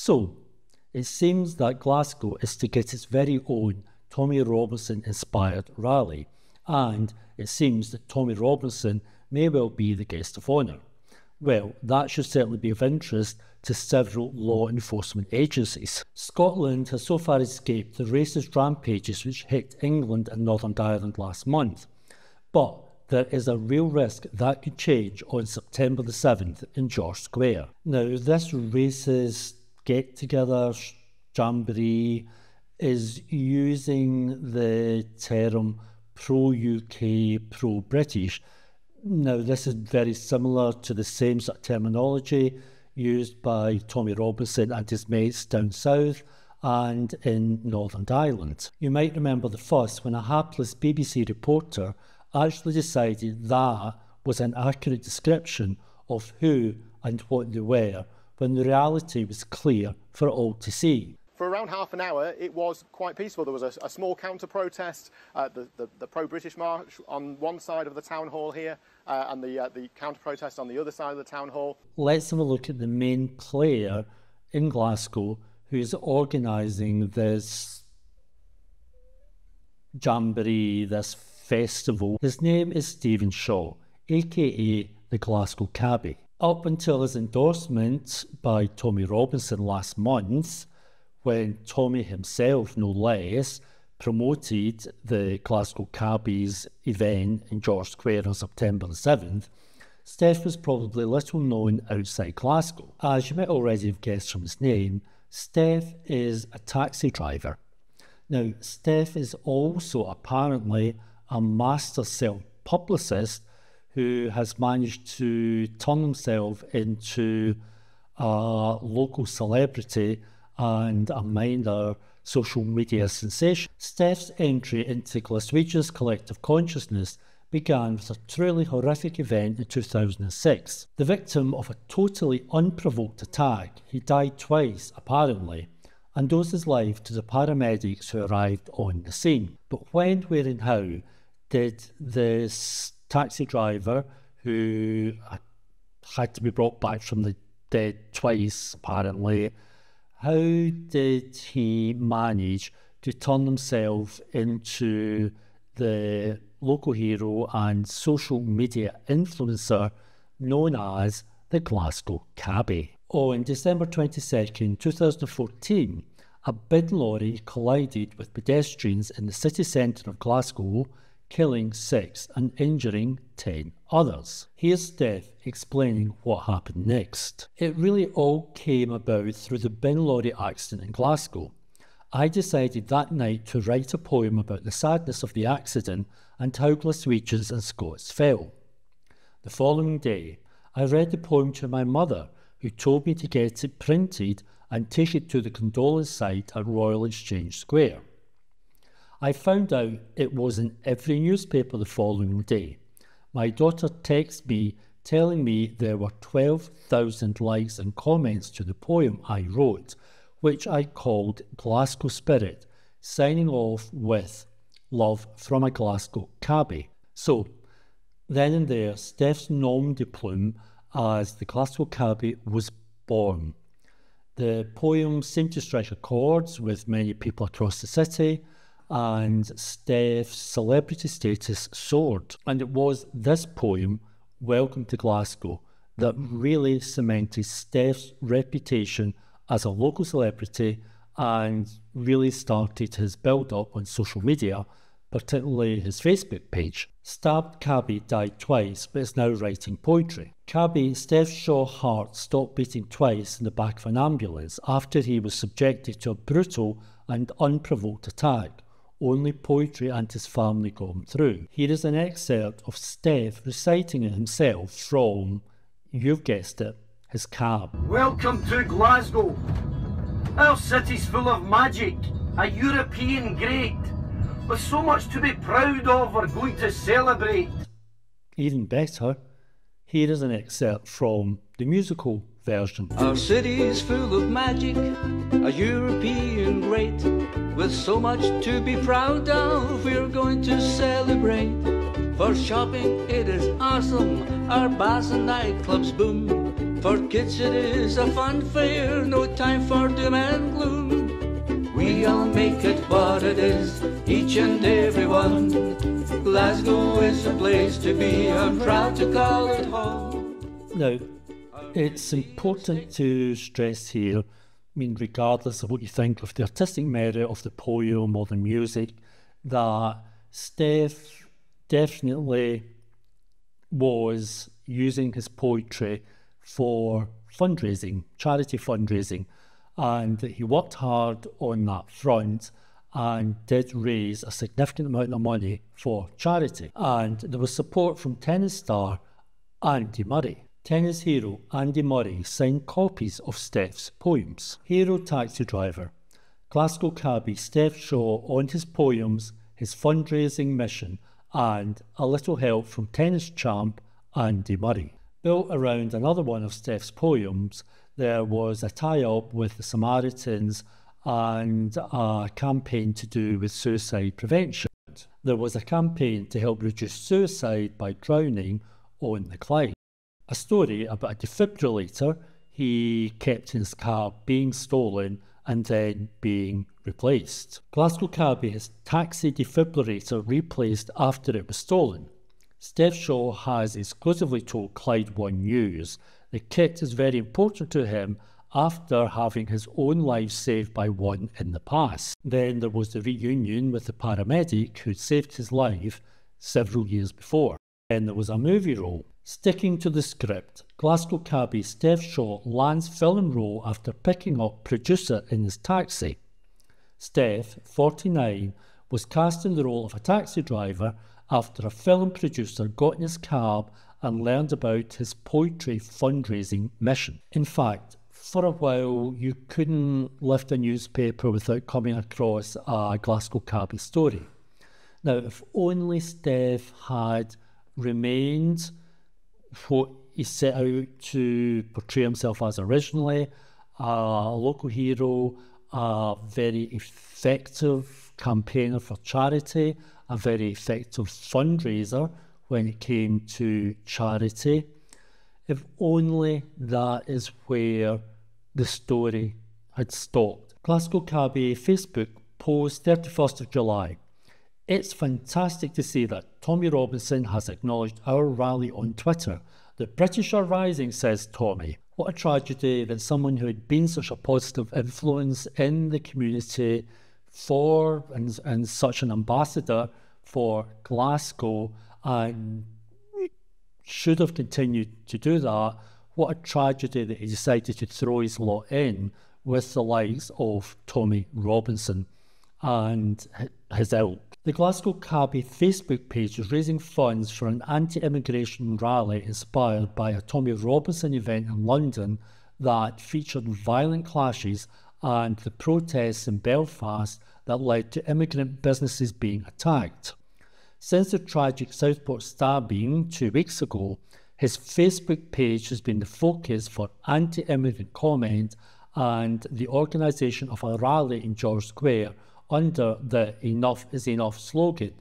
So, it seems that Glasgow is to get its very own Tommy Robinson-inspired rally, and it seems that Tommy Robinson may well be the guest of honour. Well, that should certainly be of interest to several law enforcement agencies. Scotland has so far escaped the racist rampages which hit England and Northern Ireland last month, but there is a real risk that could change on September the 7th in George Square. Now, this racist get-together, jamboree, is using the term pro-UK, pro-British. Now, this is very similar to the same sort of terminology used by Tommy Robinson and his mates down south and in Northern Ireland. You might remember the fuss when a hapless BBC reporter actually decided that was an accurate description of who and what they were, when the reality was clear for all to see. For around half an hour, it was quite peaceful. There was a small counter-protest, the pro-British march on one side of the town hall here, and the counter-protest on the other side of the town hall. Let's have a look at the main player in Glasgow who is organising this jamboree, this festival. His name is Stephen Shaw, aka the Glasgow Cab. Up until his endorsement by Tommy Robinson last month, when Tommy himself, no less, promoted the Glasgow Cabbies event in George Square on September the 7th, Steph was probably little known outside Glasgow. As you might already have guessed from his name, Steph is a taxi driver. Now, Steph is also apparently a master self-publicist who has managed to turn himself into a local celebrity and a minor social media sensation. Steph's entry into Glaswegians' collective consciousness began with a truly horrific event in 2006. The victim of a totally unprovoked attack, he died twice, apparently, and owes his life to the paramedics who arrived on the scene. But when, where and how did this taxi driver, who had to be brought back from the dead twice, apparently, how did he manage to turn himself into the local hero and social media influencer known as the Glasgow Cab? On December 22nd, 2014, a bin lorry collided with pedestrians in the city centre of Glasgow, killing 6 and injuring 10 others. Here's Steph explaining what happened next. It really all came about through the bin lorry accident in Glasgow. I decided that night to write a poem about the sadness of the accident and how Glaswegians and Scots felt. The following day, I read the poem to my mother, who told me to get it printed and take it to the condolence site at Royal Exchange Square. I found out it was in every newspaper the following day. My daughter texted me telling me there were 12,000 likes and comments to the poem I wrote, which I called Glasgow Spirit, signing off with love from a Glasgow Cabby. So, then and there, Steph's nom de plume as the Glasgow Cabby was born. The poem seemed to strike a chord with many people across the city, and Steph's celebrity status soared. And it was this poem, Welcome to Glasgow, that really cemented Steph's reputation as a local celebrity and really started his build-up on social media, particularly his Facebook page. Stabbed Cabby died twice, but is now writing poetry. Cabby Steph Shaw's heart stopped beating twice in the back of an ambulance after he was subjected to a brutal and unprovoked attack. Only poetry and his family got him through. Here is an excerpt of Steph reciting it himself from, you've guessed it, his cab. Welcome to Glasgow. Our city's full of magic, a European great. With so much to be proud of, we're going to celebrate. Even better, here is an excerpt from the musical version. Our city's full of magic, a European great. With so much to be proud of, we're going to celebrate. For shopping, it is awesome, our bars and nightclubs boom. For kids it is a fun fair, no time for doom and gloom. We all make it what it is, each and every one. Glasgow is a place to be, I'm proud to call it home. Now, it's important to stress here, regardless of what you think of the artistic merit of the poem or the music, that Steph definitely was using his poetry for fundraising, charity fundraising, and he worked hard on that front and did raise a significant amount of money for charity. And there was support from tennis star Andy Murray. Tennis hero Andy Murray signed copies of Steph's poems. Hero taxi driver, Glasgow cabbie Steph Shaw owned his poems, his fundraising mission, and a little help from tennis champ Andy Murray. Built around another one of Steph's poems, there was a tie-up with the Samaritans and a campaign to do with suicide prevention. There was a campaign to help reduce suicide by drowning on the Clyde. A story about a defibrillator he kept in his car being stolen and then being replaced. Glasgow cabbie has taxi defibrillator replaced after it was stolen. Steph Shaw has exclusively told Clyde One News the kit is very important to him after having his own life saved by one in the past. Then there was the reunion with the paramedic who saved his life several years before. Then there was a movie role. Sticking to the script, Glasgow cabbie Steph Shaw lands film role after picking up producer in his taxi. Steph, 49, was cast in the role of a taxi driver after a film producer got in his cab and learned about his poetry fundraising mission. In fact, for a while you couldn't lift a newspaper without coming across a Glasgow cabbie story. Now, if only Steph had remained what he set out to portray himself as originally, a local hero, a very effective campaigner for charity, a very effective fundraiser when it came to charity. If only that is where the story had stopped. Glasgow cabbie Facebook post 31st of July. It's fantastic to see that Tommy Robinson has acknowledged our rally on Twitter. The British are rising, says Tommy. What a tragedy that someone who had been such a positive influence in the community for and such an ambassador for Glasgow and should have continued to do that. What a tragedy that he decided to throw his lot in with the likes of Tommy Robinson and his ilk. The Glasgow cabbie Facebook page is raising funds for an anti-immigration rally inspired by a Tommy Robinson event in London that featured violent clashes and the protests in Belfast that led to immigrant businesses being attacked. Since the tragic Southport stabbing 2 weeks ago, his Facebook page has been the focus for anti-immigrant comment and the organisation of a rally in George Square under the Enough is Enough slogan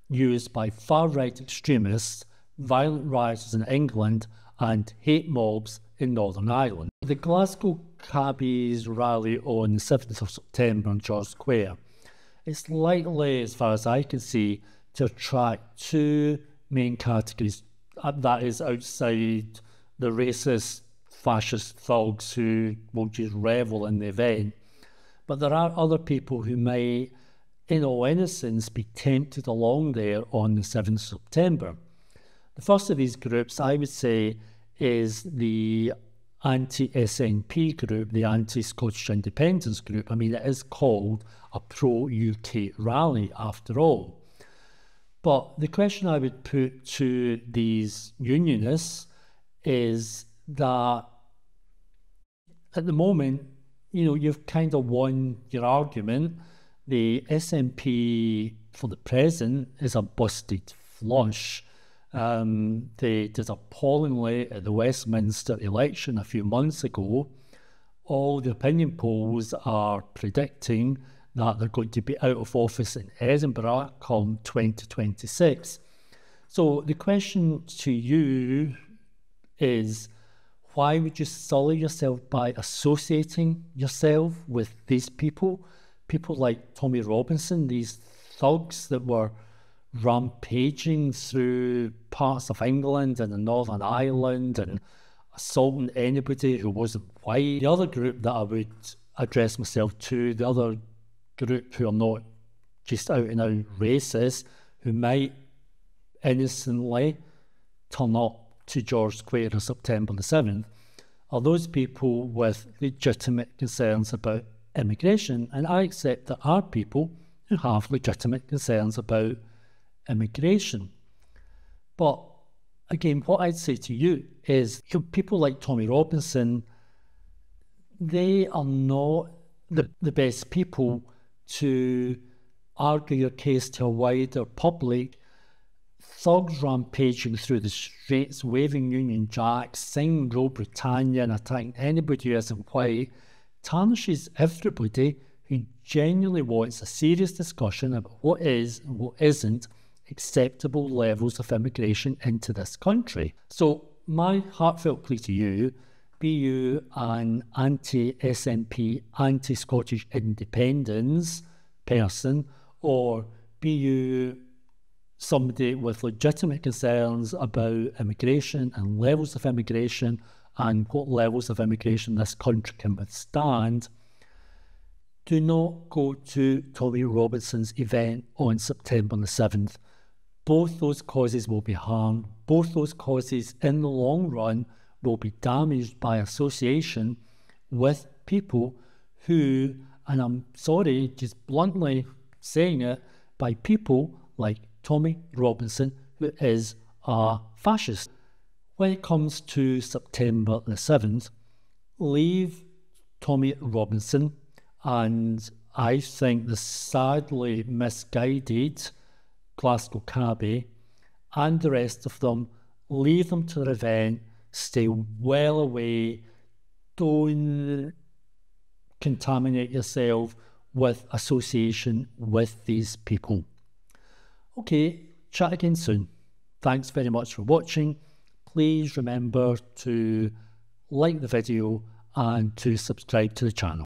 used by far-right extremists, violent rioters in England and hate mobs in Northern Ireland. The Glasgow cabbies rally on the 7th of September in George Square. It's likely, as far as I can see, to attract two main categories, that is outside the racist fascist thugs who will just revel in the event. But there are other people who might, in all innocence, be tempted along there on the 7th of September. The first of these groups, I would say, is the anti-SNP group, the anti-Scottish Independence group. I mean, it is called a pro-UK rally after all. But the question I would put to these unionists is that at the moment, you've kind of won your argument. The SNP for the present is a busted flush. They did appallingly at the Westminster election a few months ago. All the opinion polls are predicting that they're going to be out of office in Edinburgh come 2026. So the question to you is, Why would you sully yourself by associating yourself with these people? People like Tommy Robinson, these thugs that were rampaging through parts of England and the Northern Ireland and assaulting anybody who wasn't white. The other group that I would address myself to, the other group who are not just out and out racist, who might innocently turn up to George Square on September the 7th, are those people with legitimate concerns about immigration. And I accept there are people who have legitimate concerns about immigration. But again, what I'd say to you is, people like Tommy Robinson, they are not the best people to argue your case to a wider public. Thugs rampaging through the streets, waving Union Jacks, singing Rule Britannia and attacking anybody who isn't white, tarnishes everybody who genuinely wants a serious discussion about what is and what isn't acceptable levels of immigration into this country. So my heartfelt plea to you, be you an anti-SNP, anti-Scottish independence person, or be you somebody with legitimate concerns about immigration and levels of immigration and what levels of immigration this country can withstand, do not go to Tommy Robinson's event on September the 7th. Both those causes will be harmed. Both those causes in the long run will be damaged by association with people who, and I'm sorry, just bluntly saying it, by people like Tommy Robinson, who is a fascist. When it comes to September the 7th, leave Tommy Robinson and I think the sadly misguided Glasgow Cab and the rest of them, leave them to their event, stay well away, don't contaminate yourself with association with these people. Okay, chat again soon. Thanks very much for watching. Please remember to like the video and to subscribe to the channel.